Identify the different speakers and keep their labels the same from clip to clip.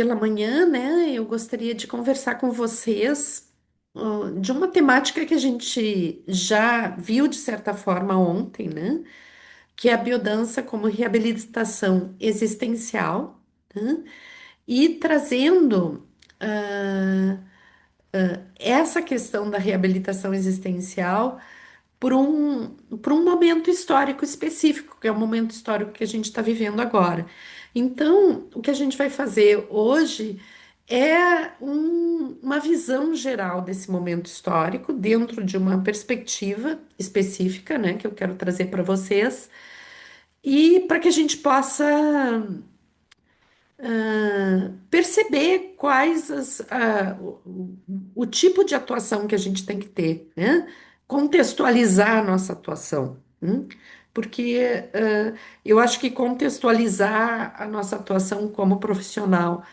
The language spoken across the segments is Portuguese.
Speaker 1: pela manhã, né, eu gostaria de conversar com vocês, de uma temática que a gente já viu de certa forma ontem, né, que é a biodança como reabilitação existencial, né, e trazendo essa questão da reabilitação existencial por um momento histórico específico, que é o momento histórico que a gente está vivendo agora. Então, o que a gente vai fazer hoje é uma visão geral desse momento histórico, dentro de uma perspectiva específica, né, que eu quero trazer para vocês, e para que a gente possa perceber o tipo de atuação que a gente tem que ter, né? Contextualizar a nossa atuação, porque eu acho que contextualizar a nossa atuação como profissional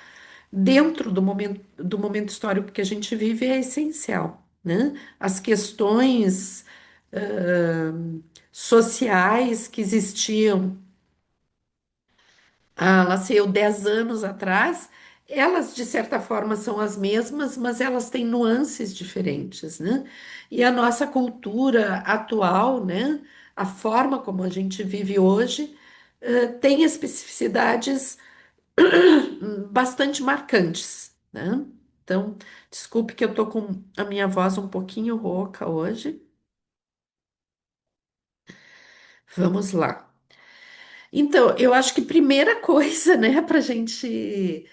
Speaker 1: dentro do momento histórico que a gente vive é essencial, né? As questões sociais que existiam lá sei eu, 10 anos atrás, elas de certa forma são as mesmas, mas elas têm nuances diferentes, né? E a nossa cultura atual, né? A forma como a gente vive hoje, tem especificidades bastante marcantes, né? Então, desculpe que eu tô com a minha voz um pouquinho rouca hoje. Vamos lá. Então, eu acho que primeira coisa, né, para a gente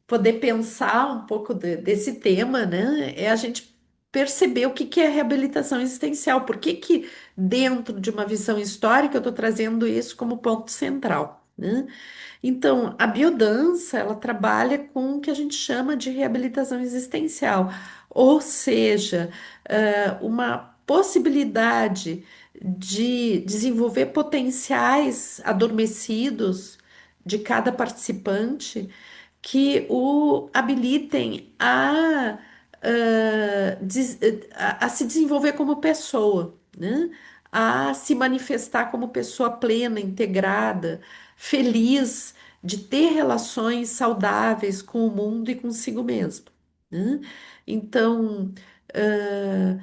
Speaker 1: poder pensar um pouco desse tema, né, é a gente perceber o que que é reabilitação existencial, por que que dentro de uma visão histórica eu estou trazendo isso como ponto central, né? Então, a biodança, ela trabalha com o que a gente chama de reabilitação existencial, ou seja, uma possibilidade de desenvolver potenciais adormecidos de cada participante que o habilitem a se desenvolver como pessoa, né? A se manifestar como pessoa plena, integrada, feliz de ter relações saudáveis com o mundo e consigo mesmo, né? Então, ah,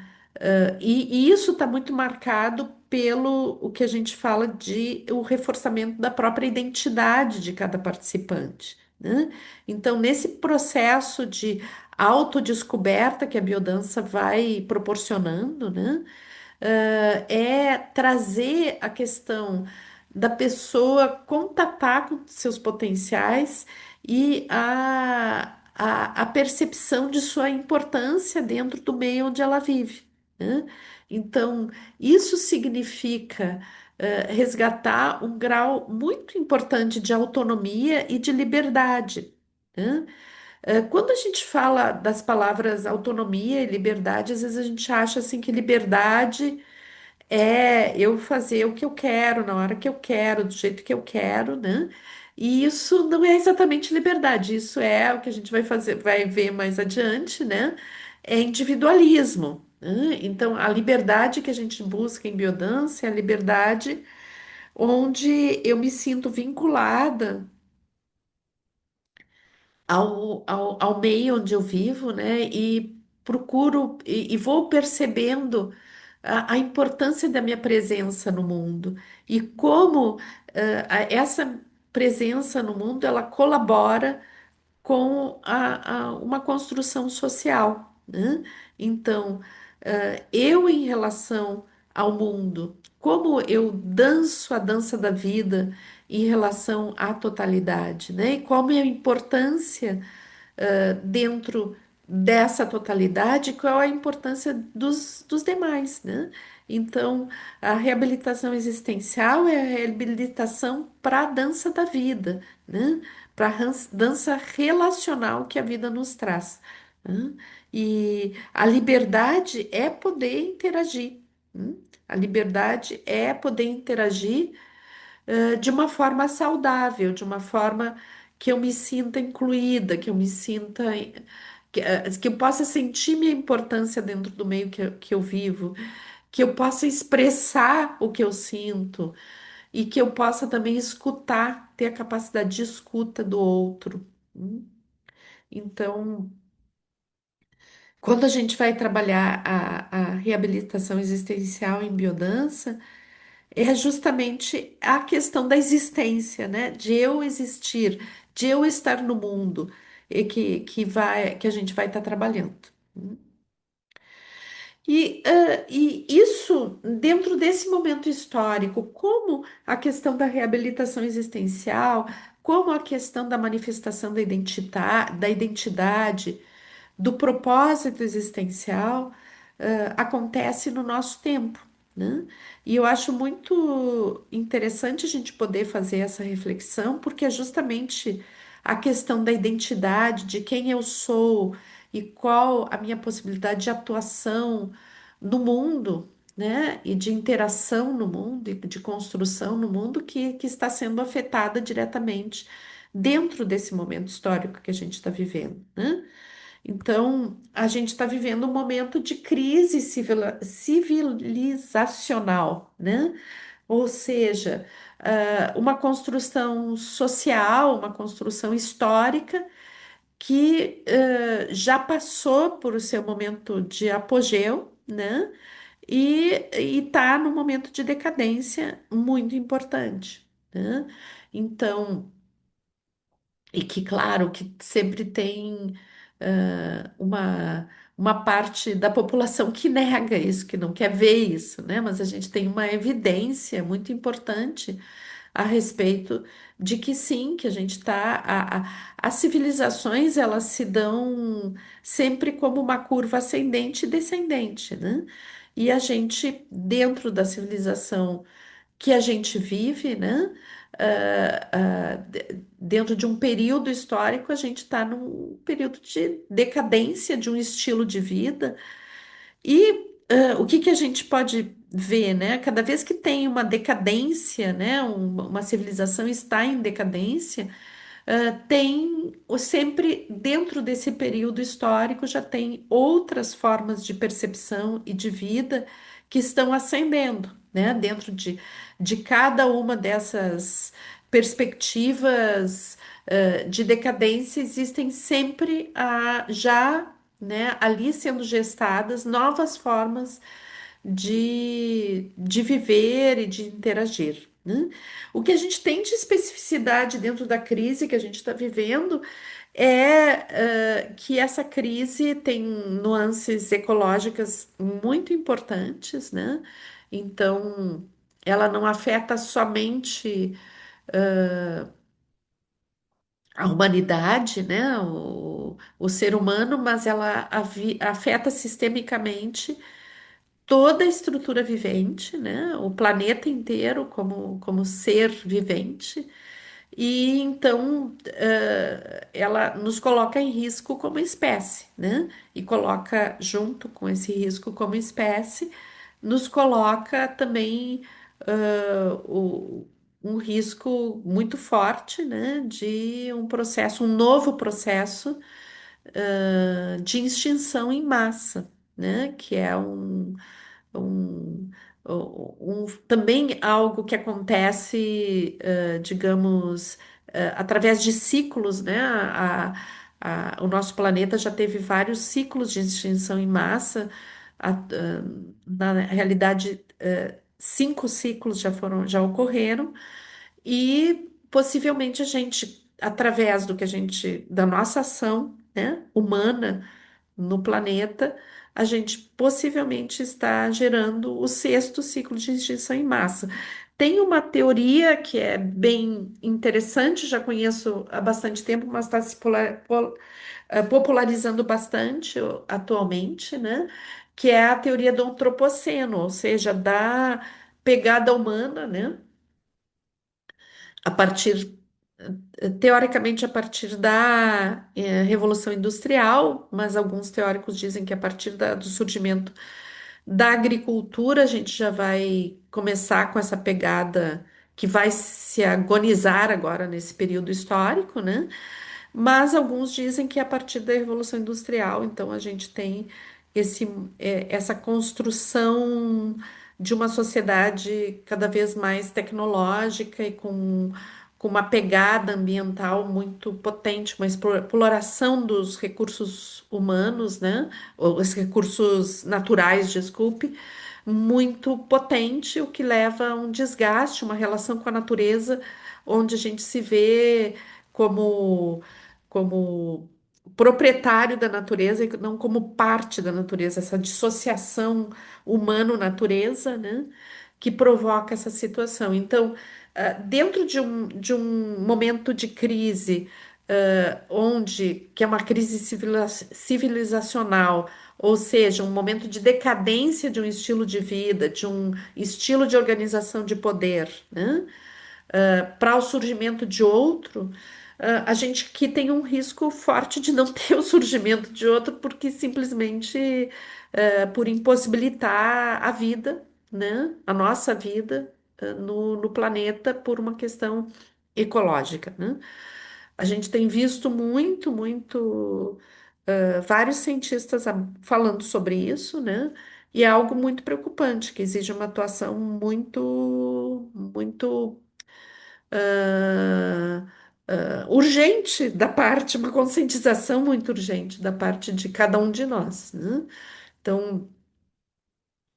Speaker 1: e isso está muito marcado pelo o que a gente fala de o reforçamento da própria identidade de cada participante, né? Então, nesse processo de autodescoberta que a biodança vai proporcionando, né? É trazer a questão da pessoa contatar com seus potenciais e a percepção de sua importância dentro do meio onde ela vive, né? Então, isso significa resgatar um grau muito importante de autonomia e de liberdade, né? Quando a gente fala das palavras autonomia e liberdade, às vezes a gente acha assim que liberdade é eu fazer o que eu quero, na hora que eu quero, do jeito que eu quero, né? E isso não é exatamente liberdade, isso é o que a gente vai fazer, vai ver mais adiante, né? É individualismo, né? Então, a liberdade que a gente busca em biodança é a liberdade onde eu me sinto vinculada ao meio onde eu vivo, né? E procuro e vou percebendo a importância da minha presença no mundo e como essa presença no mundo ela colabora com uma construção social, né? Então, eu em relação ao mundo, como eu danço a dança da vida em relação à totalidade, né? E qual é a importância dentro dessa totalidade, qual a importância dos demais, né? Então, a reabilitação existencial é a reabilitação para a dança da vida, né? Para a dança relacional que a vida nos traz, né? E a liberdade é poder interagir, né? A liberdade é poder interagir de uma forma saudável, de uma forma que eu me sinta incluída, que eu me sinta, que eu possa sentir minha importância dentro do meio que eu vivo, que eu possa expressar o que eu sinto e que eu possa também escutar, ter a capacidade de escuta do outro. Hum. Então, quando a gente vai trabalhar a reabilitação existencial em biodança, é justamente a questão da existência, né? De eu existir, de eu estar no mundo, que a gente vai estar trabalhando. E isso, dentro desse momento histórico, como a questão da reabilitação existencial, como a questão da manifestação da identidade, do propósito existencial, acontece no nosso tempo, né? E eu acho muito interessante a gente poder fazer essa reflexão, porque é justamente a questão da identidade, de quem eu sou e qual a minha possibilidade de atuação no mundo, né? E de interação no mundo, e de construção no mundo, que está sendo afetada diretamente dentro desse momento histórico que a gente está vivendo, né? Então, a gente está vivendo um momento de crise civilizacional, né? Ou seja, uma construção social, uma construção histórica que já passou por o seu momento de apogeu, né? E está num momento de decadência muito importante, né? Então, e que, claro, que sempre tem uma parte da população que nega isso, que não quer ver isso, né? Mas a gente tem uma evidência muito importante a respeito de que sim, que a gente está. As civilizações elas se dão sempre como uma curva ascendente e descendente, né? E a gente, dentro da civilização que a gente vive, né? Dentro de um período histórico, a gente está num período de decadência de um estilo de vida. E o que que a gente pode ver, né? Cada vez que tem uma decadência, né? Uma civilização está em decadência, tem sempre dentro desse período histórico já tem outras formas de percepção e de vida que estão ascendendo, né? Dentro de cada uma dessas perspectivas de decadência existem sempre já, né, ali sendo gestadas novas formas de viver e de interagir, né? O que a gente tem de especificidade dentro da crise que a gente está vivendo que essa crise tem nuances ecológicas muito importantes, né? Então, ela não afeta somente a humanidade, né? O ser humano, mas ela afeta sistemicamente toda a estrutura vivente, né? O planeta inteiro como ser vivente. E então ela nos coloca em risco como espécie, né? E coloca junto com esse risco como espécie, nos coloca também um risco muito forte, né? De um processo, um novo processo de extinção em massa, né? Que é um, também algo que acontece, digamos, através de ciclos, né? O nosso planeta já teve vários ciclos de extinção em massa. Na realidade, cinco ciclos já ocorreram, e possivelmente a gente, através do que a gente, da nossa ação, né, humana no planeta, a gente possivelmente está gerando o sexto ciclo de extinção em massa. Tem uma teoria que é bem interessante, já conheço há bastante tempo, mas está se popularizando bastante atualmente, né? Que é a teoria do antropoceno, ou seja, da pegada humana, né? A partir teoricamente a partir da Revolução Industrial, mas alguns teóricos dizem que a partir do surgimento da agricultura a gente já vai começar com essa pegada que vai se agonizar agora nesse período histórico, né? Mas alguns dizem que é a partir da Revolução Industrial, então a gente tem essa construção de uma sociedade cada vez mais tecnológica e com com uma pegada ambiental muito potente, uma exploração dos recursos humanos, né? Ou os recursos naturais, desculpe, muito potente, o que leva a um desgaste, uma relação com a natureza, onde a gente se vê como, como proprietário da natureza e não como parte da natureza, essa dissociação humano-natureza, né? Que provoca essa situação. Então, dentro de um momento de crise, onde, que é uma crise civilizacional, ou seja, um momento de decadência de um estilo de vida, de um estilo de organização de poder, né? Para o surgimento de outro, a gente aqui tem um risco forte de não ter o surgimento de outro, porque simplesmente por impossibilitar a vida, né? A nossa vida no planeta por uma questão ecológica, né? A gente tem visto muito vários cientistas falando sobre isso, né? E é algo muito preocupante, que exige uma atuação muito ah, urgente da parte, uma conscientização muito urgente da parte de cada um de nós, né? Então,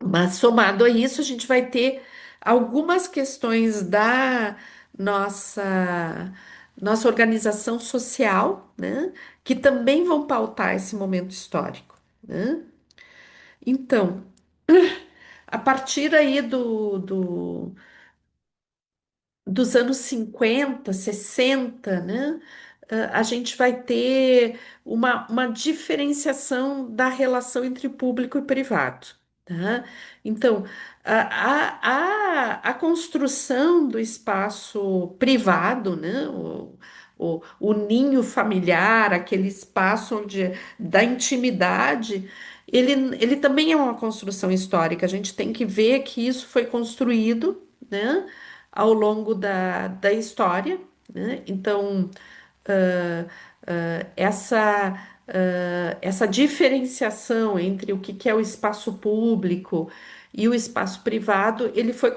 Speaker 1: mas somado a isso, a gente vai ter algumas questões da nossa nossa organização social, né? Que também vão pautar esse momento histórico, né? Então, a partir aí dos anos 50, 60, né? A gente vai ter uma diferenciação da relação entre público e privado, tá? Então, a construção do espaço privado, né? O ninho familiar, aquele espaço onde, da intimidade, ele também é uma construção histórica. A gente tem que ver que isso foi construído, né? Ao longo da história, né? Então, ah, essa diferenciação entre o que é o espaço público e o espaço privado, ele foi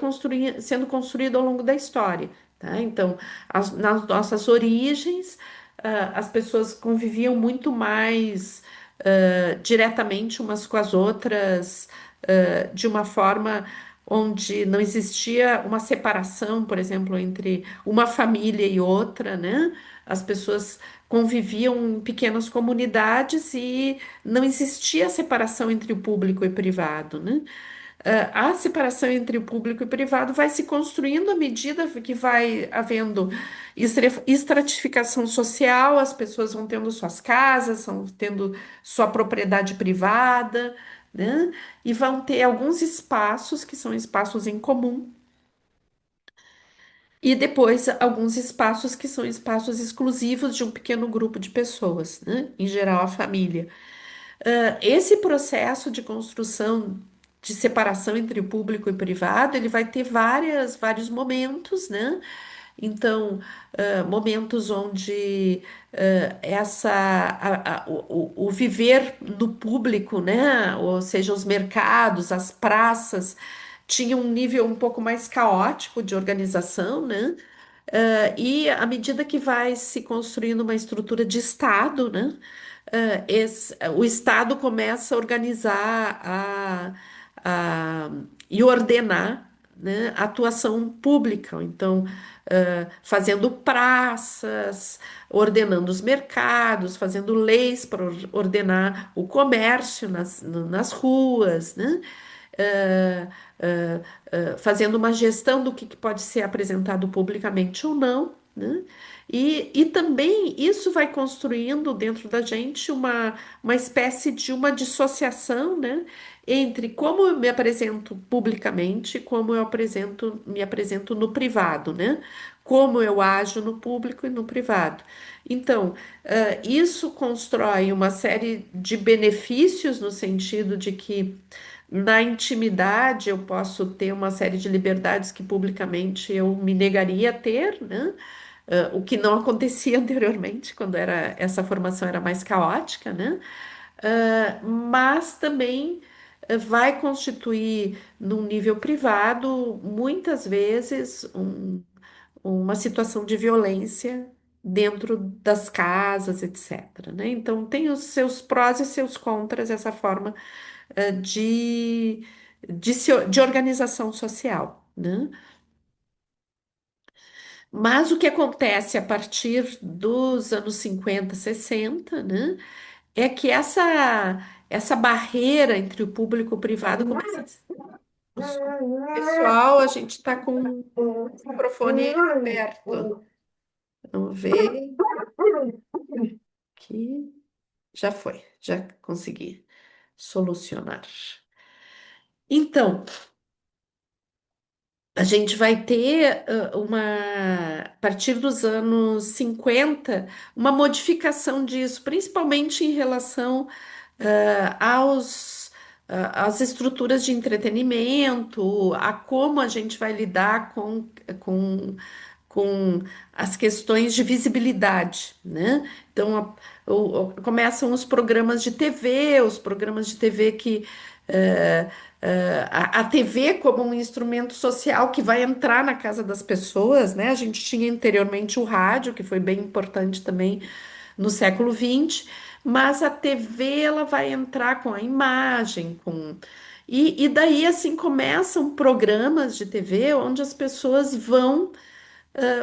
Speaker 1: sendo construído ao longo da história, tá? Então, nas nossas origens, as pessoas conviviam muito mais diretamente umas com as outras, de uma forma onde não existia uma separação, por exemplo, entre uma família e outra, né? As pessoas conviviam em pequenas comunidades e não existia separação entre o público e privado, né? A separação entre o público e o privado vai se construindo à medida que vai havendo estratificação social, as pessoas vão tendo suas casas, vão tendo sua propriedade privada, né? E vão ter alguns espaços que são espaços em comum, e depois alguns espaços que são espaços exclusivos de um pequeno grupo de pessoas, né? Em geral, a família. Esse processo de construção de separação entre o público e o privado, ele vai ter vários momentos, né? Então, momentos onde o viver no público, né? Ou seja, os mercados, as praças, tinham um nível um pouco mais caótico de organização, né? E à medida que vai se construindo uma estrutura de Estado, né? O Estado começa a organizar e ordenar, né, a atuação pública. Então, fazendo praças, ordenando os mercados, fazendo leis para ordenar o comércio nas ruas, né? eh, fazendo uma gestão do que pode ser apresentado publicamente ou não, né? E também isso vai construindo dentro da gente uma espécie de uma dissociação, né, entre como eu me apresento publicamente e como me apresento no privado, né? Como eu ajo no público e no privado. Então, isso constrói uma série de benefícios no sentido de que na intimidade, eu posso ter uma série de liberdades que publicamente eu me negaria a ter, né? O que não acontecia anteriormente, quando essa formação era mais caótica, né? Mas também vai constituir, num nível privado, muitas vezes, uma situação de violência dentro das casas, etc., né? Então, tem os seus prós e seus contras, essa forma de, de organização social, né? Mas o que acontece a partir dos anos 50, 60, né, é que essa barreira entre o público e o privado começa a... Pessoal, a gente está com o microfone aberto. Vamos ver aqui. Já foi, já consegui solucionar. Então, a gente vai ter a partir dos anos 50 uma modificação disso, principalmente em relação às estruturas de entretenimento, a como a gente vai lidar com, com as questões de visibilidade, né? Então, começam os programas de TV, os programas de TV que a TV como um instrumento social que vai entrar na casa das pessoas, né? A gente tinha anteriormente o rádio, que foi bem importante também no século XX, mas a TV ela vai entrar com a imagem, com e daí assim começam programas de TV onde as pessoas vão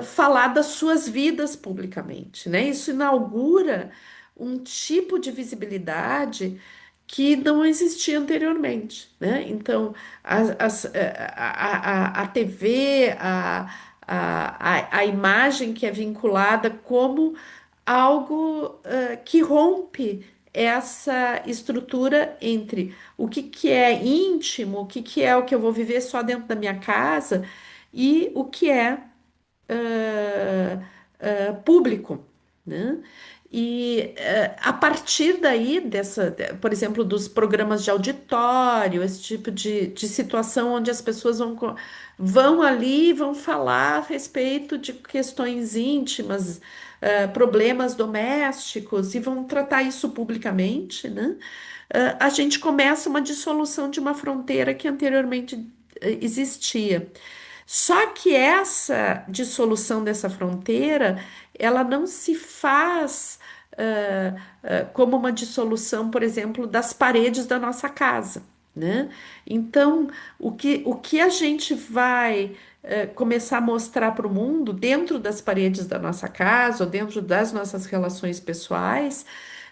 Speaker 1: falar das suas vidas publicamente, né? Isso inaugura um tipo de visibilidade que não existia anteriormente, né? Então, a TV, a imagem que é vinculada como algo que rompe essa estrutura entre o que, que é íntimo, que é o que eu vou viver só dentro da minha casa e o que é público, né? E a partir daí, por exemplo, dos programas de auditório, esse tipo de situação onde as pessoas vão ali e vão falar a respeito de questões íntimas, problemas domésticos, e vão tratar isso publicamente, né? A gente começa uma dissolução de uma fronteira que anteriormente existia. Só que essa dissolução dessa fronteira, ela não se faz como uma dissolução, por exemplo, das paredes da nossa casa, né? Então, o que a gente vai começar a mostrar para o mundo dentro das paredes da nossa casa ou dentro das nossas relações pessoais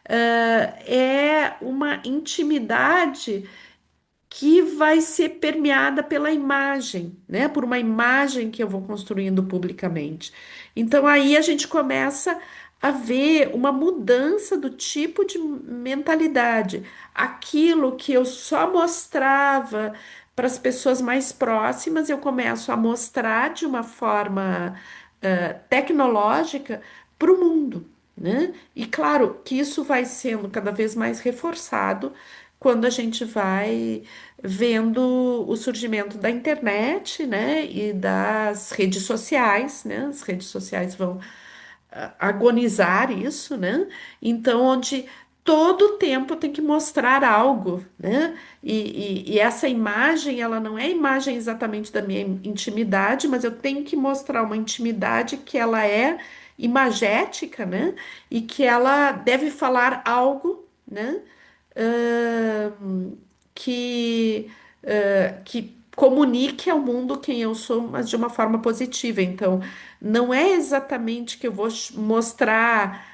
Speaker 1: é uma intimidade que vai ser permeada pela imagem, né? Por uma imagem que eu vou construindo publicamente. Então aí a gente começa a ver uma mudança do tipo de mentalidade. Aquilo que eu só mostrava para as pessoas mais próximas, eu começo a mostrar de uma forma tecnológica para o mundo, né? E claro que isso vai sendo cada vez mais reforçado quando a gente vai vendo o surgimento da internet, né, e das redes sociais, né? As redes sociais vão agonizar isso, né? Então, onde todo tempo tem que mostrar algo, né? E essa imagem, ela não é a imagem exatamente da minha intimidade, mas eu tenho que mostrar uma intimidade que ela é imagética, né? E que ela deve falar algo, né? ahn, que comunique ao mundo quem eu sou, mas de uma forma positiva. Então, não é exatamente que eu vou mostrar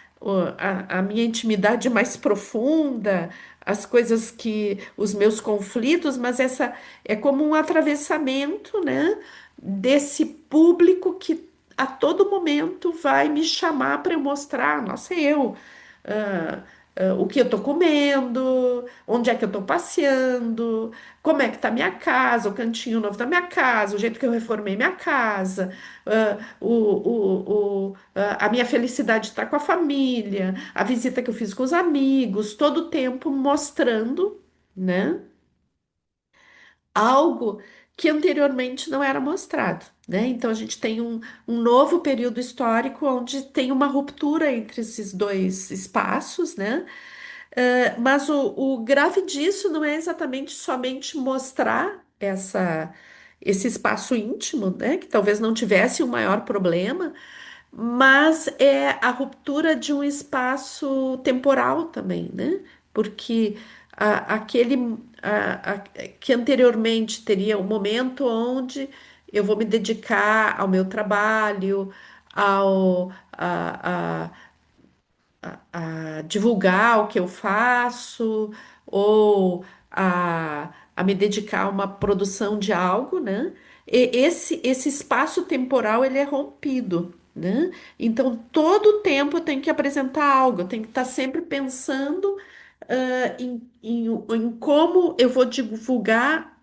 Speaker 1: a minha intimidade mais profunda, as coisas que, os meus conflitos, mas essa é como um atravessamento, né, desse público que a todo momento vai me chamar para eu mostrar, nossa, ah, o que eu tô comendo, onde é que eu tô passeando, como é que tá minha casa, o cantinho novo da minha casa, o jeito que eu reformei minha casa, a minha felicidade de estar com a família, a visita que eu fiz com os amigos, todo o tempo mostrando, né, algo que anteriormente não era mostrado. Né? Então a gente tem um novo período histórico onde tem uma ruptura entre esses dois espaços, né? Mas o grave disso não é exatamente somente mostrar esse espaço íntimo, né? Que talvez não tivesse um maior problema, mas é a ruptura de um espaço temporal também, né? Porque aquele que anteriormente teria um momento onde eu vou me dedicar ao meu trabalho, ao, a divulgar o que eu faço ou a me dedicar a uma produção de algo, né? E esse espaço temporal ele é rompido, né? Então todo o tempo eu tenho que apresentar algo, eu tenho que estar sempre pensando em como eu vou divulgar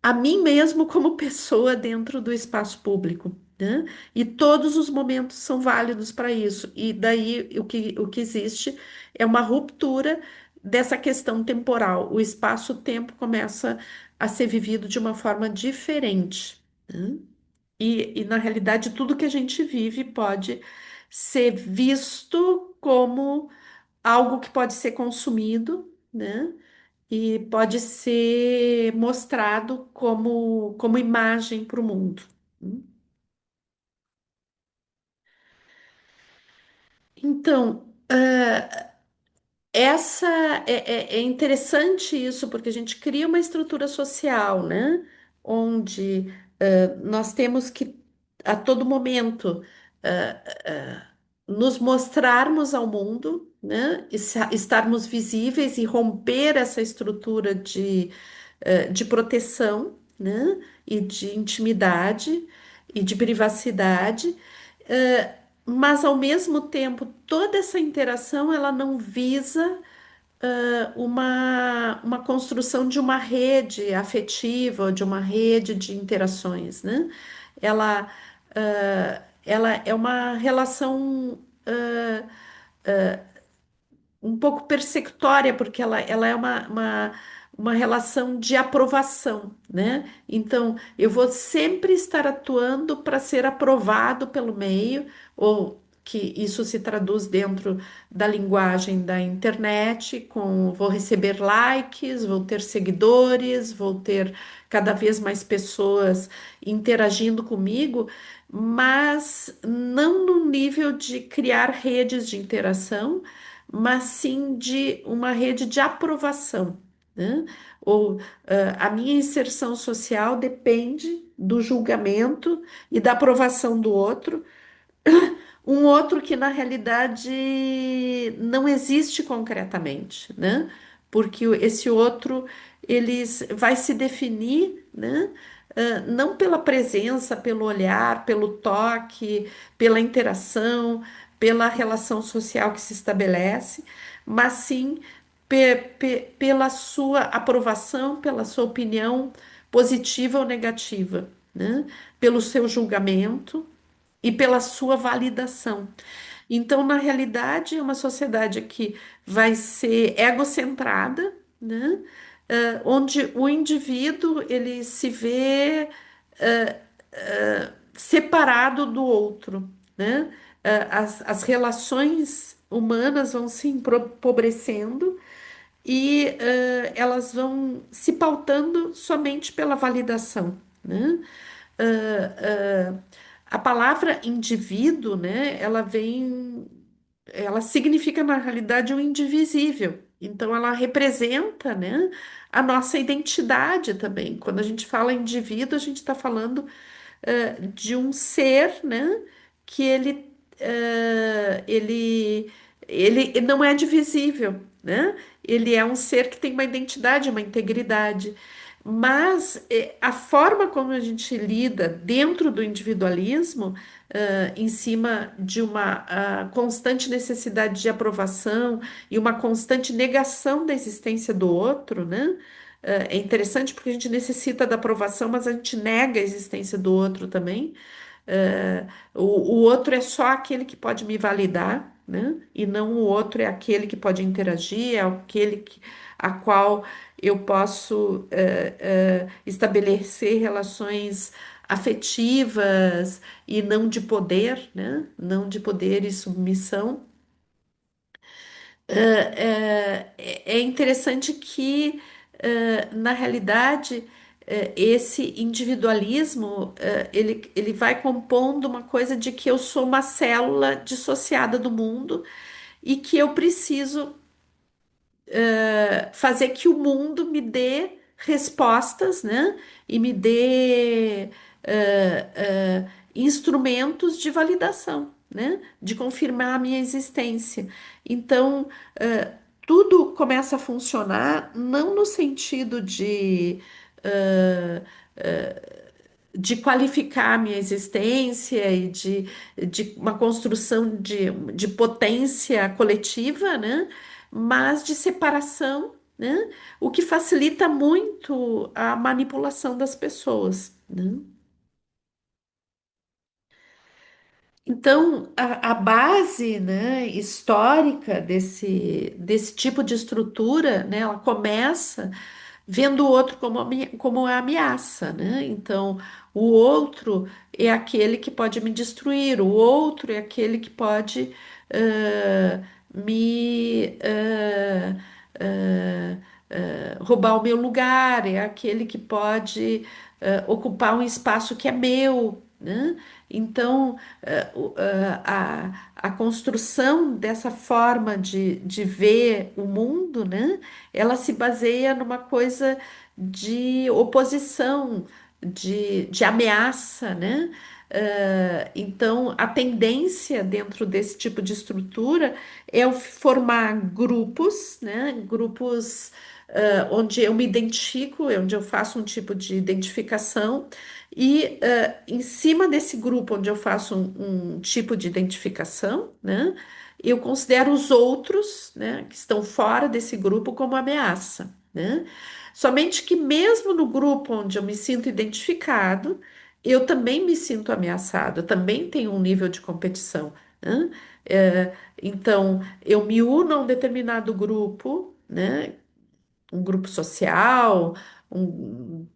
Speaker 1: a mim mesmo como pessoa dentro do espaço público, né? E todos os momentos são válidos para isso. E daí o que existe é uma ruptura dessa questão temporal. O espaço-tempo começa a ser vivido de uma forma diferente, né? Na realidade, tudo que a gente vive pode ser visto como algo que pode ser consumido, né? E pode ser mostrado como imagem para o mundo. Então, essa é interessante isso, porque a gente cria uma estrutura social, né? Onde nós temos que, a todo momento, nos mostrarmos ao mundo, né? Estarmos visíveis e romper essa estrutura de proteção, né? E de intimidade e de privacidade. Mas ao mesmo tempo, toda essa interação ela não visa uma construção de uma rede afetiva, de uma rede de interações, né? Ela é uma relação um pouco persecutória, porque ela é uma relação de aprovação, né? Então, eu vou sempre estar atuando para ser aprovado pelo meio, ou que isso se traduz dentro da linguagem da internet, com vou receber likes, vou ter seguidores, vou ter cada vez mais pessoas interagindo comigo, mas não no nível de criar redes de interação, mas sim de uma rede de aprovação, né? Ou a minha inserção social depende do julgamento e da aprovação do outro, um outro que na realidade não existe concretamente, né? Porque esse outro vai se definir, né? Não pela presença, pelo olhar, pelo toque, pela interação, pela relação social que se estabelece, mas sim pela sua aprovação, pela sua opinião positiva ou negativa, né? Pelo seu julgamento e pela sua validação. Então, na realidade, é uma sociedade que vai ser egocentrada, né? Onde o indivíduo ele se vê separado do outro, né? As relações humanas vão se empobrecendo e elas vão se pautando somente pela validação, né? Ah, a palavra indivíduo, né, ela significa na realidade o indivisível. Então ela representa, né, a nossa identidade também. Quando a gente fala indivíduo, a gente está falando de um ser, né, que ele não é divisível, né? Ele é um ser que tem uma identidade, uma integridade. Mas a forma como a gente lida dentro do individualismo, em cima de uma constante necessidade de aprovação e uma constante negação da existência do outro, né? É interessante porque a gente necessita da aprovação, mas a gente nega a existência do outro também. O outro é só aquele que pode me validar, né? E não o outro é aquele que pode interagir, é aquele a qual eu posso estabelecer relações afetivas e não de poder, né? Não de poder e submissão. É interessante que, na realidade, esse individualismo, ele vai compondo uma coisa de que eu sou uma célula dissociada do mundo e que eu preciso fazer que o mundo me dê respostas, né? E me dê instrumentos de validação, né? De confirmar a minha existência. Então, tudo começa a funcionar não no sentido uh, de qualificar a minha existência e de uma construção de potência coletiva, né? Mas de separação, né? O que facilita muito a manipulação das pessoas, né? Então, a base, né, histórica desse tipo de estrutura, né, ela começa vendo o outro como a ameaça, né? Então, o outro é aquele que pode me destruir, o outro é aquele que pode me roubar o meu lugar, é aquele que pode ocupar um espaço que é meu, né? Então, a construção dessa forma de ver o mundo, né? Ela se baseia numa coisa de oposição, de ameaça, né? Então, a tendência dentro desse tipo de estrutura é eu formar grupos, né? Grupos, onde eu me identifico, onde eu faço um tipo de identificação, e em cima desse grupo onde eu faço um tipo de identificação, né? Eu considero os outros, né, que estão fora desse grupo como ameaça, né? Somente que mesmo no grupo onde eu me sinto identificado, eu também me sinto ameaçado, eu também tenho um nível de competição, né? Então, eu me uno a um determinado grupo, né? Um grupo social,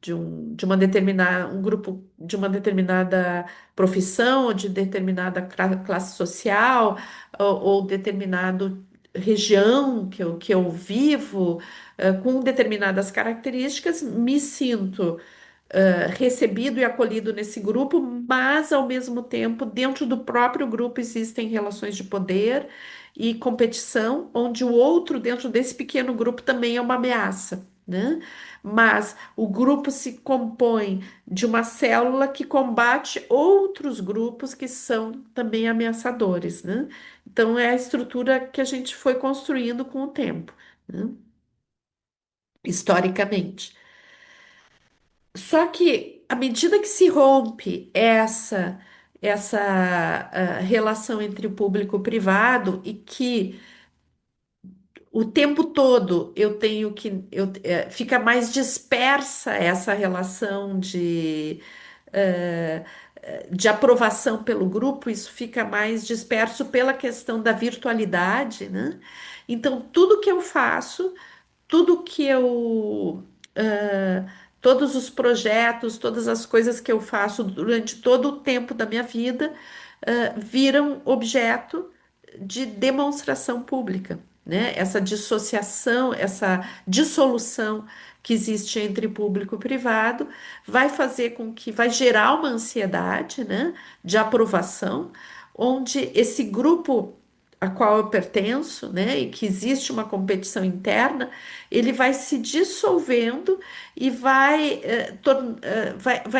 Speaker 1: de uma determinada, um grupo de uma determinada profissão, ou de determinada classe social, ou determinado região que eu vivo, com determinadas características, me sinto recebido e acolhido nesse grupo, mas ao mesmo tempo, dentro do próprio grupo existem relações de poder e competição, onde o outro dentro desse pequeno grupo também é uma ameaça, né? Mas o grupo se compõe de uma célula que combate outros grupos que são também ameaçadores, né? Então é a estrutura que a gente foi construindo com o tempo, né? Historicamente. Só que à medida que se rompe essa relação entre o público e o privado e que o tempo todo eu tenho que fica mais dispersa essa relação eh, de aprovação pelo grupo, isso fica mais disperso pela questão da virtualidade, né? Então, tudo que eu faço, tudo que eu, ah, todos os projetos, todas as coisas que eu faço durante todo o tempo da minha vida, viram objeto de demonstração pública, né? Essa dissociação, essa dissolução que existe entre público e privado vai fazer com que vai gerar uma ansiedade, né, de aprovação, onde esse grupo a qual eu pertenço, né, e que existe uma competição interna, ele vai se dissolvendo e vai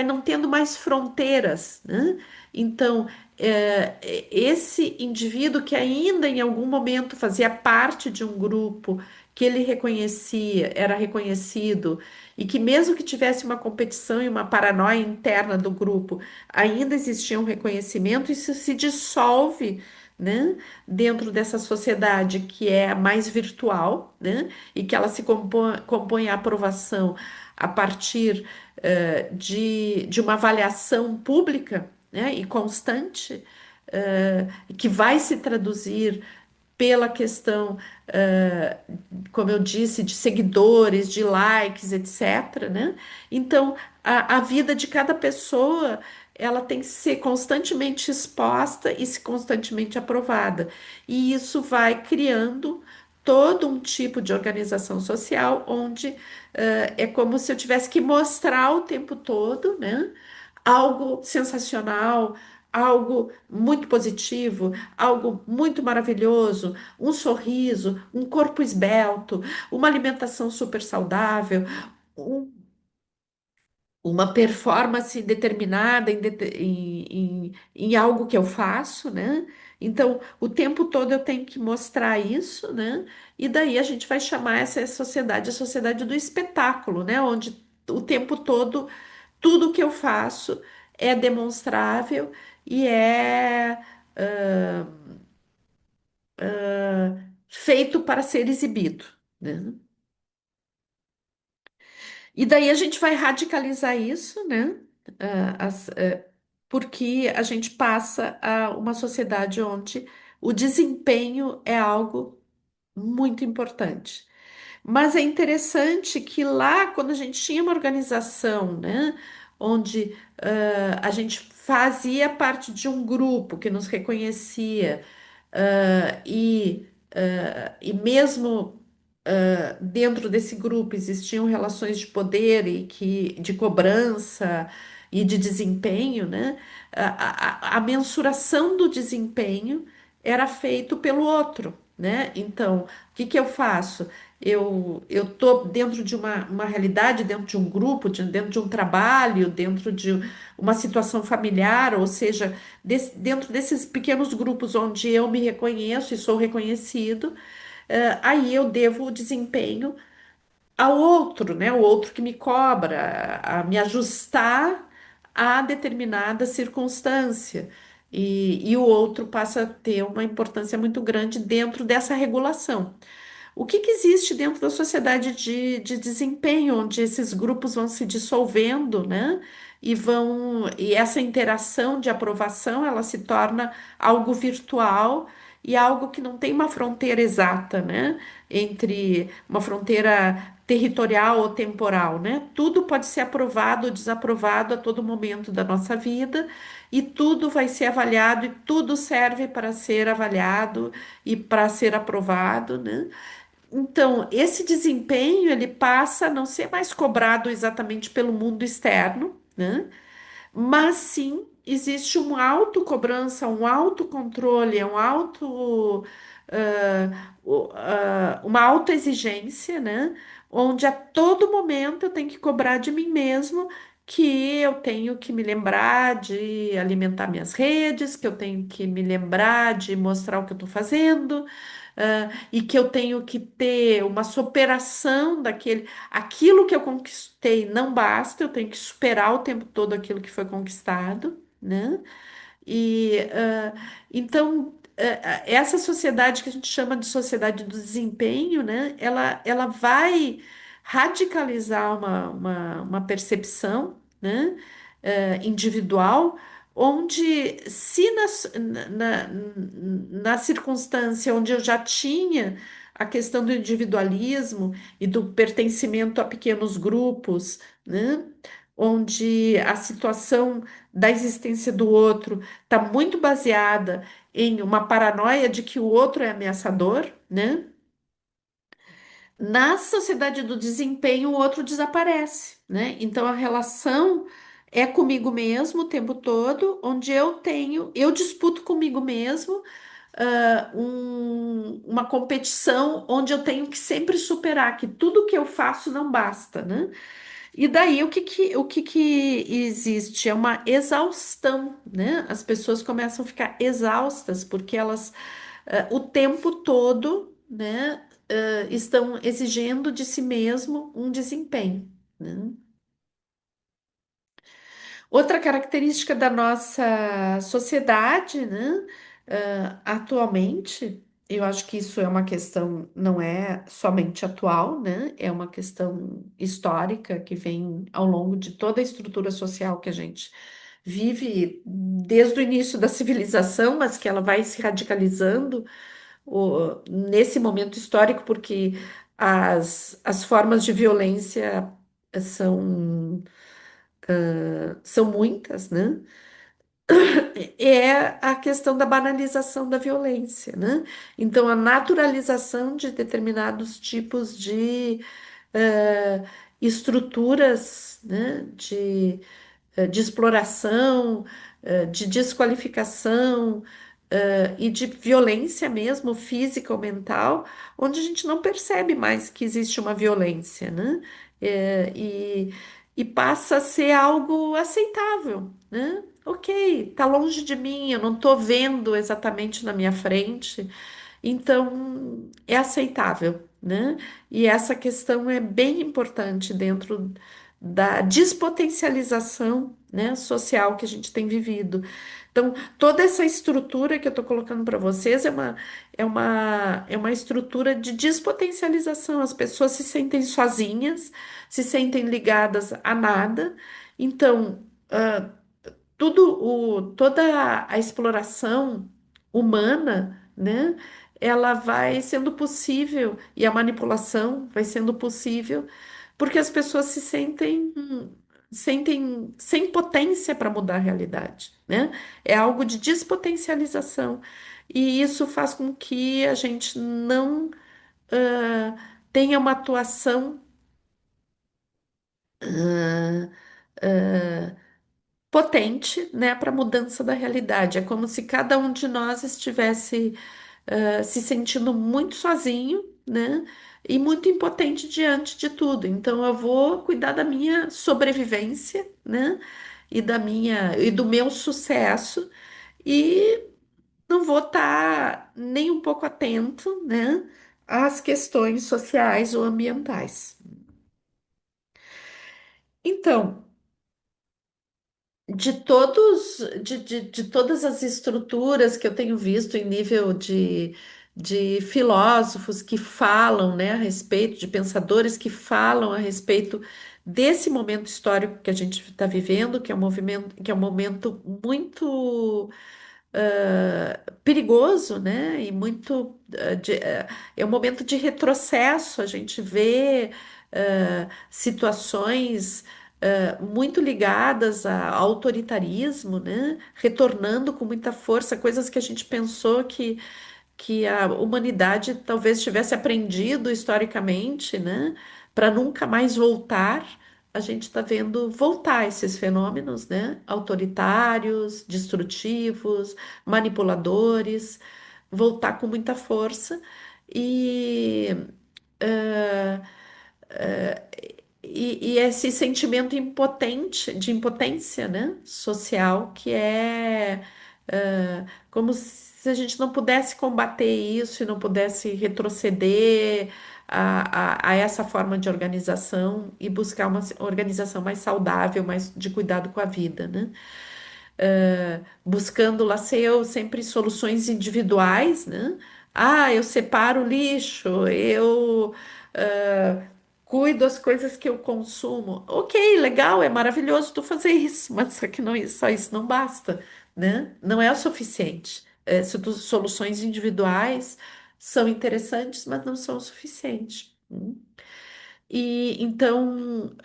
Speaker 1: não tendo mais fronteiras, né? Então, esse indivíduo que ainda em algum momento fazia parte de um grupo que ele reconhecia, era reconhecido, e que mesmo que tivesse uma competição e uma paranoia interna do grupo, ainda existia um reconhecimento, isso se dissolve, né, dentro dessa sociedade que é a mais virtual, né, e que ela se compõe a aprovação a partir de uma avaliação pública, né, e constante, que vai se traduzir pela questão, como eu disse, de seguidores, de likes, etc., né? Então, a vida de cada pessoa, ela tem que ser constantemente exposta e se constantemente aprovada. E isso vai criando todo um tipo de organização social onde é como se eu tivesse que mostrar o tempo todo, né? Algo sensacional, algo muito positivo, algo muito maravilhoso, um sorriso, um corpo esbelto, uma alimentação super saudável, um uma performance determinada em algo que eu faço, né? Então, o tempo todo eu tenho que mostrar isso, né? E daí a gente vai chamar essa sociedade a sociedade do espetáculo, né? Onde o tempo todo tudo que eu faço é demonstrável e é feito para ser exibido, né? E daí a gente vai radicalizar isso, né? Porque a gente passa a uma sociedade onde o desempenho é algo muito importante. Mas é interessante que lá, quando a gente tinha uma organização, né, onde a gente fazia parte de um grupo que nos reconhecia, e mesmo dentro desse grupo existiam relações de poder e de cobrança e de desempenho, né? A mensuração do desempenho era feito pelo outro, né? Então, o que que eu faço? Eu tô dentro de uma realidade, dentro de um grupo, dentro de um trabalho, dentro de uma situação familiar, ou seja, dentro desses pequenos grupos onde eu me reconheço e sou reconhecido, aí eu devo o desempenho ao outro, né? O outro que me cobra, a me ajustar a determinada circunstância. E o outro passa a ter uma importância muito grande dentro dessa regulação. O que que existe dentro da sociedade de desempenho, onde esses grupos vão se dissolvendo, né? E essa interação de aprovação, ela se torna algo virtual e algo que não tem uma fronteira exata, né? Entre uma fronteira territorial ou temporal, né? Tudo pode ser aprovado ou desaprovado a todo momento da nossa vida e tudo vai ser avaliado e tudo serve para ser avaliado e para ser aprovado, né? Então, esse desempenho ele passa a não ser mais cobrado exatamente pelo mundo externo, né? Mas sim existe uma autocobrança, um autocontrole, uma autoexigência, né? Onde a todo momento eu tenho que cobrar de mim mesmo que eu tenho que me lembrar de alimentar minhas redes, que eu tenho que me lembrar de mostrar o que eu estou fazendo, e que eu tenho que ter uma superação daquele. Aquilo que eu conquistei não basta, eu tenho que superar o tempo todo aquilo que foi conquistado, né? E então essa sociedade que a gente chama de sociedade do desempenho, né? Ela vai radicalizar uma percepção, né? Individual, onde se na circunstância onde eu já tinha a questão do individualismo e do pertencimento a pequenos grupos, né? Onde a situação da existência do outro está muito baseada em uma paranoia de que o outro é ameaçador, né? Na sociedade do desempenho, o outro desaparece, né? Então a relação é comigo mesmo o tempo todo, onde eu disputo comigo mesmo, uma competição onde eu tenho que sempre superar, que tudo que eu faço não basta, né? E daí o que que existe? É uma exaustão, né? As pessoas começam a ficar exaustas porque elas o tempo todo, né, estão exigindo de si mesmo um desempenho, né? Outra característica da nossa sociedade, né, atualmente, eu acho que isso é uma questão, não é somente atual, né, é uma questão histórica que vem ao longo de toda a estrutura social que a gente vive desde o início da civilização, mas que ela vai se radicalizando nesse momento histórico, porque as formas de violência são, são muitas, né? é a questão da banalização da violência, né? Então, a naturalização de determinados tipos de eh, estruturas, né? De exploração, de desqualificação, e de violência mesmo, física ou mental, onde a gente não percebe mais que existe uma violência, né? Eh, e, e passa a ser algo aceitável, né? Ok, tá longe de mim, eu não tô vendo exatamente na minha frente, então é aceitável, né? E essa questão é bem importante dentro da despotencialização, né, social que a gente tem vivido. Então, toda essa estrutura que eu estou colocando para vocês é uma estrutura de despotencialização. As pessoas se sentem sozinhas, se sentem ligadas a nada. Então, toda a exploração humana, né, ela vai sendo possível e a manipulação vai sendo possível porque as pessoas sentem sem potência para mudar a realidade, né? É algo de despotencialização e isso faz com que a gente não ah, tenha uma atuação ah, ah, potente, né, para a mudança da realidade. É como se cada um de nós estivesse se sentindo muito sozinho, né, e muito impotente diante de tudo. Então eu vou cuidar da minha sobrevivência, né, e do meu sucesso e não vou estar nem um pouco atento, né, às questões sociais ou ambientais. Então, de todas as estruturas que eu tenho visto em nível de filósofos que falam, né, a respeito, de pensadores que falam a respeito desse momento histórico que a gente está vivendo, que é um momento muito perigoso, né? E muito é um momento de retrocesso. A gente vê situações muito ligadas ao autoritarismo, né? Retornando com muita força, coisas que a gente pensou que a humanidade talvez tivesse aprendido historicamente, né, para nunca mais voltar, a gente está vendo voltar esses fenômenos, né, autoritários, destrutivos, manipuladores, voltar com muita força e eh, e esse sentimento impotente, de impotência, né, social, que como se a gente não pudesse combater isso e não pudesse retroceder a essa forma de organização e buscar uma organização mais saudável, mais de cuidado com a vida, né? Buscando lá ser eu sempre soluções individuais, né? Ah, eu separo o lixo, eu ah, cuido das coisas que eu consumo. Ok, legal, é maravilhoso tu fazer isso, mas só que não, só isso não basta, né? Não é o suficiente. Soluções individuais são interessantes, mas não são o suficiente. E então,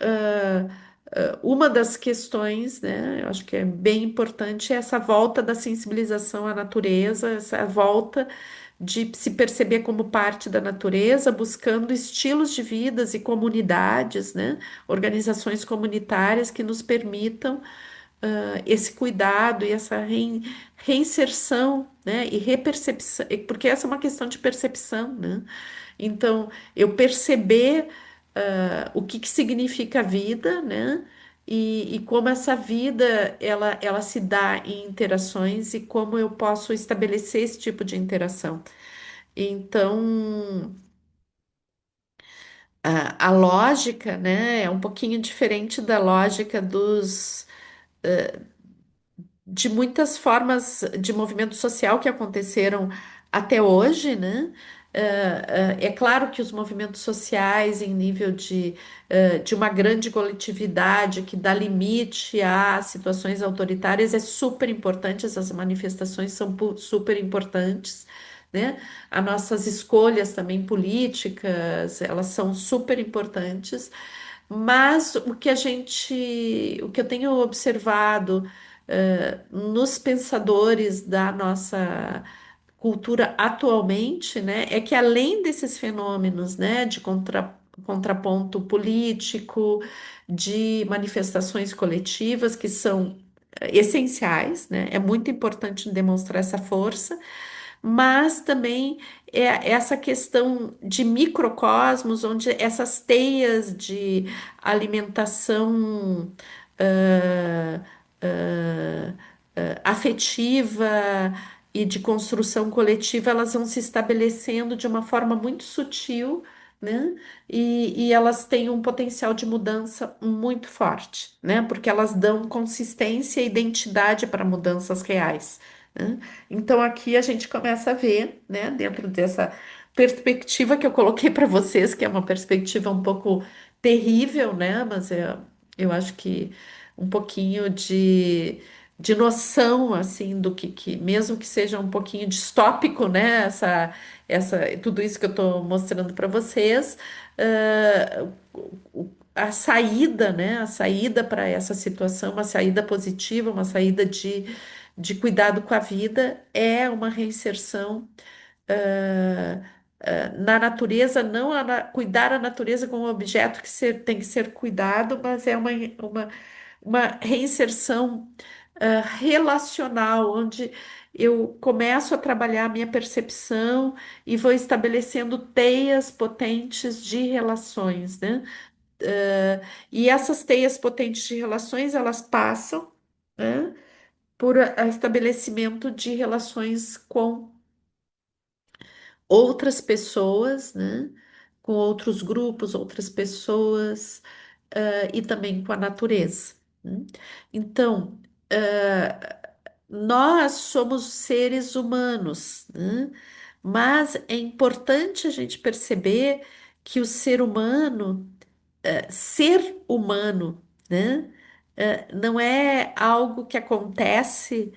Speaker 1: uma das questões, né, eu acho que é bem importante, é essa volta da sensibilização à natureza, essa volta de se perceber como parte da natureza, buscando estilos de vidas e comunidades, né, organizações comunitárias que nos permitam esse cuidado e essa reinserção, né, e repercepção, porque essa é uma questão de percepção, né? Então, eu perceber o que significa a vida, né? E como essa vida ela se dá em interações e como eu posso estabelecer esse tipo de interação. Então, a lógica, né, é um pouquinho diferente da lógica de muitas formas de movimento social que aconteceram até hoje, né? É claro que os movimentos sociais em nível de uma grande coletividade que dá limite a situações autoritárias é super importante, essas manifestações são super importantes, né? As nossas escolhas também políticas, elas são super importantes, mas o que eu tenho observado nos pensadores da nossa cultura atualmente, né, é que além desses fenômenos, né, de contraponto político, de manifestações coletivas que são essenciais, né, é muito importante demonstrar essa força, mas também essa questão de microcosmos, onde essas teias de alimentação ah, ah, afetiva e de construção coletiva, elas vão se estabelecendo de uma forma muito sutil, né? E elas têm um potencial de mudança muito forte, né? Porque elas dão consistência e identidade para mudanças reais, né? Então aqui a gente começa a ver, né, dentro dessa perspectiva que eu coloquei para vocês, que é uma perspectiva um pouco terrível, né? Mas eu acho que um pouquinho de noção, assim, do mesmo que seja um pouquinho distópico, né? Tudo isso que eu estou mostrando para vocês, a saída, né? A saída para essa situação, uma saída positiva, uma saída de cuidado com a vida, é uma reinserção na natureza, não cuidar a natureza como um objeto tem que ser cuidado, mas é uma reinserção relacional, onde eu começo a trabalhar a minha percepção e vou estabelecendo teias potentes de relações, né? E essas teias potentes de relações, elas passam, né, por estabelecimento de relações com outras pessoas, né? Com outros grupos, outras pessoas, e também com a natureza, né? Então, nós somos seres humanos, né? Mas é importante a gente perceber que o ser humano, né? Não é algo que acontece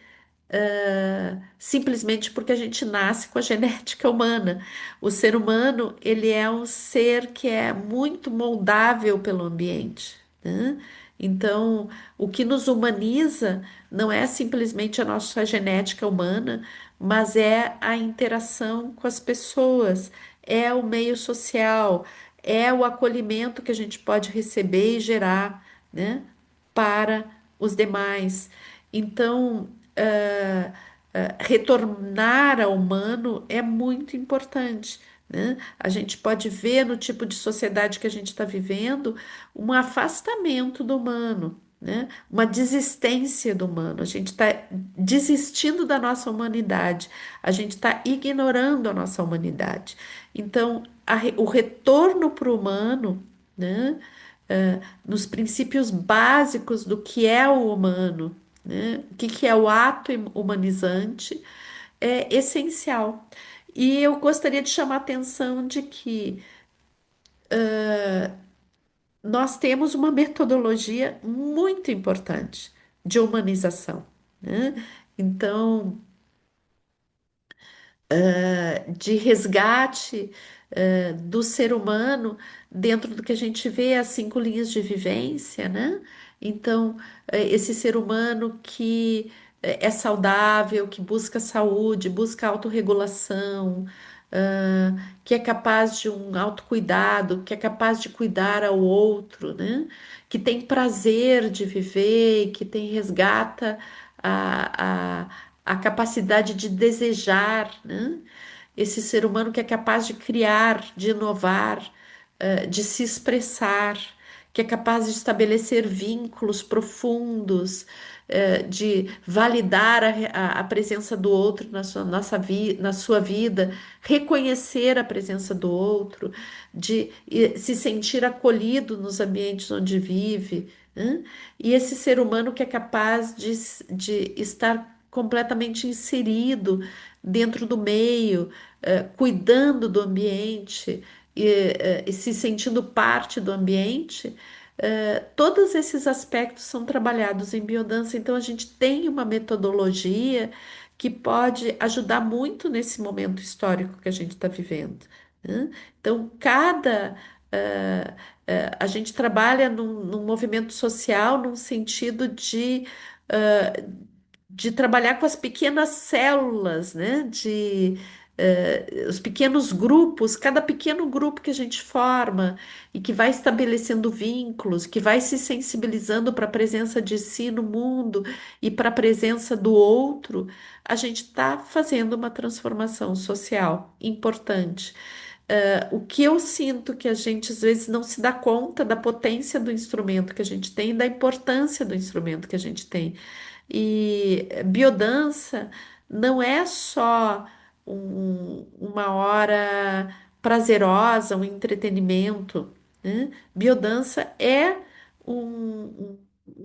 Speaker 1: simplesmente porque a gente nasce com a genética humana. O ser humano, ele é um ser que é muito moldável pelo ambiente, né? Então, o que nos humaniza não é simplesmente a nossa genética humana, mas é a interação com as pessoas, é o meio social, é o acolhimento que a gente pode receber e gerar, né, para os demais. Então, retornar ao humano é muito importante, né? A gente pode ver no tipo de sociedade que a gente está vivendo um afastamento do humano, né? Uma desistência do humano. A gente está desistindo da nossa humanidade, a gente está ignorando a nossa humanidade. Então, o retorno para o humano, né? Nos princípios básicos do que é o humano, né? O que que é o ato humanizante, é essencial. E eu gostaria de chamar a atenção de que nós temos uma metodologia muito importante de humanização, né? Então, de resgate do ser humano dentro do que a gente vê as 5 linhas de vivência, né? Então, esse ser humano que é saudável, que busca saúde, busca autorregulação, que é capaz de um autocuidado, que é capaz de cuidar ao outro, né? Que tem prazer de viver, que tem resgata a, a capacidade de desejar, né? Esse ser humano que é capaz de criar, de inovar, de se expressar, que é capaz de estabelecer vínculos profundos, de validar a presença do outro na sua vida, reconhecer a presença do outro, de se sentir acolhido nos ambientes onde vive, né? E esse ser humano que é capaz de estar completamente inserido dentro do meio, cuidando do ambiente e se sentindo parte do ambiente, todos esses aspectos são trabalhados em biodança. Então, a gente tem uma metodologia que pode ajudar muito nesse momento histórico que a gente está vivendo, né? Então, a gente trabalha num movimento social num sentido de de trabalhar com as pequenas células, né? Os pequenos grupos, cada pequeno grupo que a gente forma e que vai estabelecendo vínculos, que vai se sensibilizando para a presença de si no mundo e para a presença do outro, a gente está fazendo uma transformação social importante. O que eu sinto que a gente às vezes não se dá conta da potência do instrumento que a gente tem, e da importância do instrumento que a gente tem. E biodança não é só uma hora prazerosa, um entretenimento, né? Biodança é um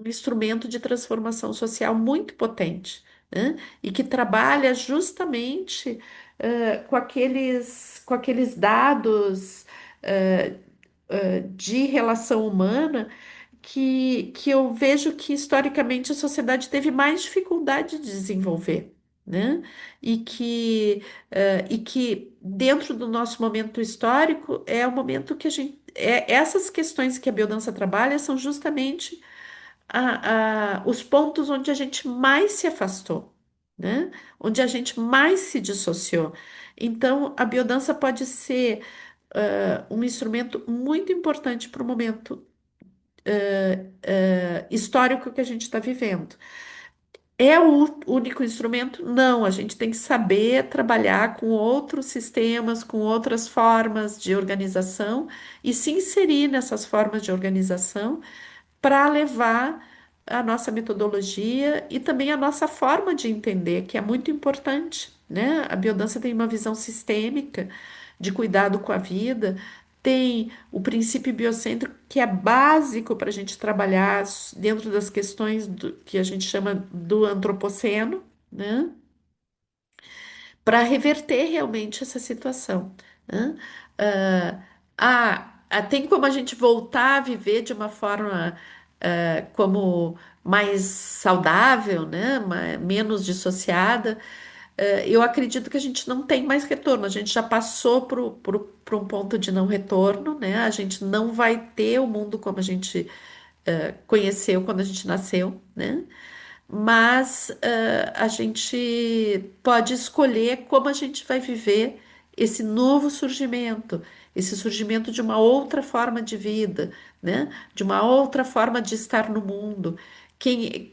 Speaker 1: instrumento de transformação social muito potente, né? E que trabalha justamente com aqueles dados de relação humana que eu vejo que historicamente a sociedade teve mais dificuldade de desenvolver, né? E que dentro do nosso momento histórico é o momento que a gente. Essas questões que a biodança trabalha são justamente os pontos onde a gente mais se afastou, né? Onde a gente mais se dissociou. Então, a biodança pode ser um instrumento muito importante para o momento histórico que a gente está vivendo. É o único instrumento? Não, a gente tem que saber trabalhar com outros sistemas, com outras formas de organização e se inserir nessas formas de organização para levar a nossa metodologia e também a nossa forma de entender, que é muito importante, né? A biodança tem uma visão sistêmica de cuidado com a vida, tem o princípio biocêntrico, que é básico para a gente trabalhar dentro das questões que a gente chama do antropoceno, né? Para reverter realmente essa situação, né? Ah, tem como a gente voltar a viver de uma forma como mais saudável, né? Menos dissociada. Eu acredito que a gente não tem mais retorno, a gente já passou por um ponto de não retorno, né? A gente não vai ter o mundo como a gente conheceu quando a gente nasceu, né? Mas a gente pode escolher como a gente vai viver esse novo surgimento, esse surgimento de uma outra forma de vida, né? De uma outra forma de estar no mundo.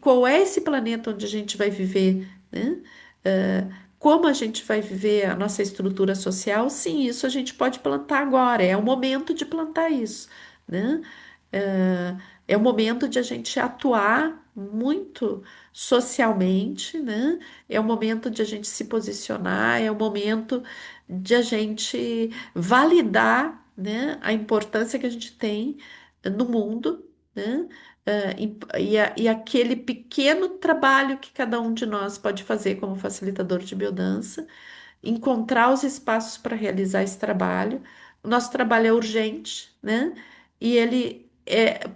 Speaker 1: Qual é esse planeta onde a gente vai viver, né? Eh, como a gente vai viver a nossa estrutura social? Sim, isso a gente pode plantar agora, é o momento de plantar isso, né? Eh, É o momento de a gente atuar muito socialmente, né? É o momento de a gente se posicionar, é o momento de a gente validar, né, a importância que a gente tem no mundo, né? E aquele pequeno trabalho que cada um de nós pode fazer como facilitador de biodança, encontrar os espaços para realizar esse trabalho. O nosso trabalho é urgente, né? E ele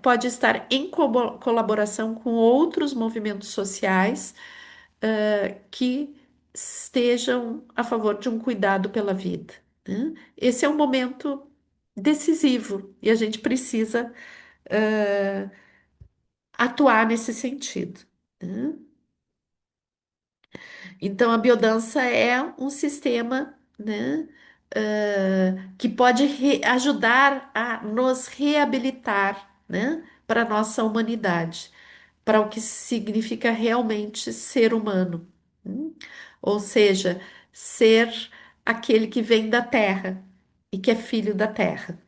Speaker 1: pode estar em colaboração com outros movimentos sociais, que estejam a favor de um cuidado pela vida, né? Esse é um momento decisivo e a gente precisa, atuar nesse sentido, né? Então, a biodança é um sistema, né, que pode ajudar a nos reabilitar, né, para a nossa humanidade, para o que significa realmente ser humano, né? Ou seja, ser aquele que vem da terra e que é filho da terra.